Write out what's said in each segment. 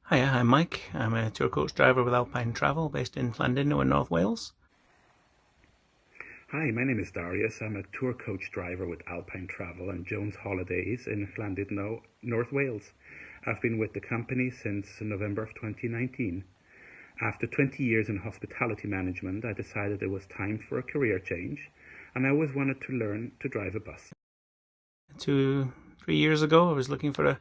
Hiya, I'm Mike. I'm a tour coach driver with Alpine Travel based in Llandudno in North Wales. Hi, my name is Darius. I'm a tour coach driver with Alpine Travel and Jones Holidays in Llandudno, North Wales. I've been with the company since November of 2019. After 20 years in hospitality management, I decided it was time for a career change, and I always wanted to learn to drive a bus. 2-3 years ago, I was looking for a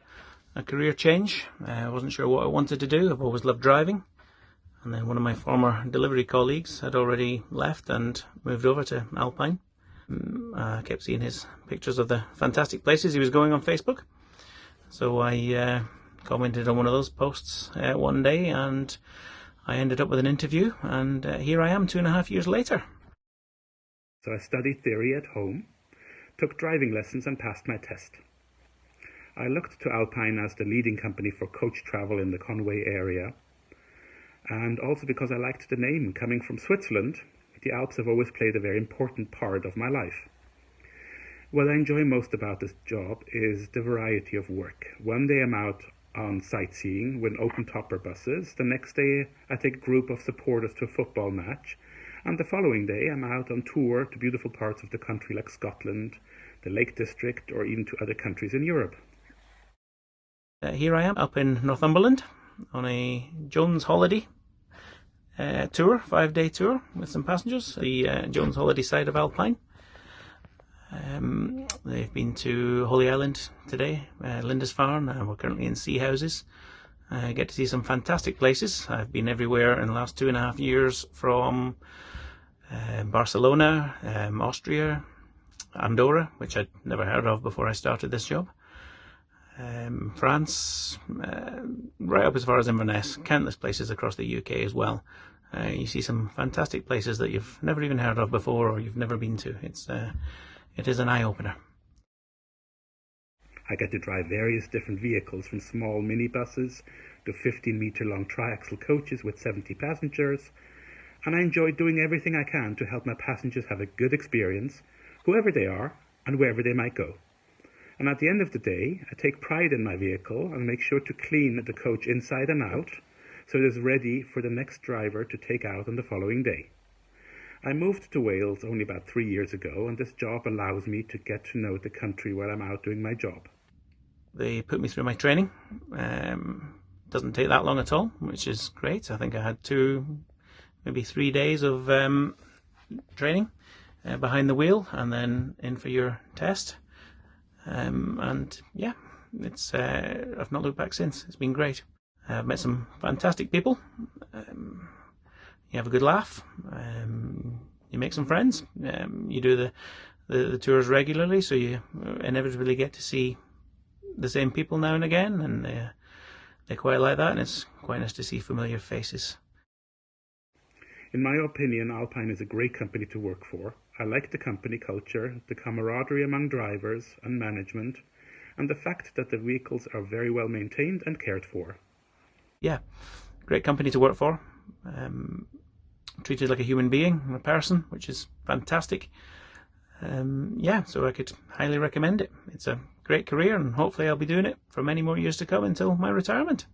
career change. I wasn't sure what I wanted to do. I've always loved driving. And then one of my former delivery colleagues had already left and moved over to Alpine. I kept seeing his pictures of the fantastic places he was going on Facebook. So I commented on one of those posts one day, and I ended up with an interview, and here I am 2.5 years later. So I studied theory at home, took driving lessons and passed my test. I looked to Alpine as the leading company for coach travel in the Conway area, and also because I liked the name. Coming from Switzerland, the Alps have always played a very important part of my life. What I enjoy most about this job is the variety of work. One day I'm out on sightseeing with open-topper buses, the next day I take a group of supporters to a football match, and the following day I'm out on tour to beautiful parts of the country like Scotland, the Lake District, or even to other countries in Europe. Here I am up in Northumberland on a Jones holiday tour, 5-day tour with some passengers, the Jones holiday side of Alpine. They've been to Holy Island today, Lindisfarne, and we're currently in Sea Houses. I get to see some fantastic places. I've been everywhere in the last 2.5 years, from Barcelona, Austria, Andorra, which I'd never heard of before I started this job, France, right up as far as Inverness, countless places across the UK as well. You see some fantastic places that you've never even heard of before, or you've never been to. It is an eye-opener. I get to drive various different vehicles, from small minibuses to 15-meter-long triaxle coaches with 70 passengers, and I enjoy doing everything I can to help my passengers have a good experience, whoever they are and wherever they might go. And at the end of the day, I take pride in my vehicle and make sure to clean the coach inside and out, so it is ready for the next driver to take out on the following day. I moved to Wales only about 3 years ago, and this job allows me to get to know the country while I'm out doing my job. They put me through my training. Doesn't take that long at all, which is great. I think I had 2, maybe 3 days of training behind the wheel, and then in for your test. And yeah, it's I've not looked back since. It's been great. I've met some fantastic people. You have a good laugh. You make some friends. You do the tours regularly, so you inevitably get to see the same people now and again, and they quite like that, and it's quite nice to see familiar faces. In my opinion, Alpine is a great company to work for. I like the company culture, the camaraderie among drivers and management, and the fact that the vehicles are very well maintained and cared for. Yeah, great company to work for. Treated like a human being, a person, which is fantastic. Yeah, so I could highly recommend it. It's a great career, and hopefully I'll be doing it for many more years to come until my retirement.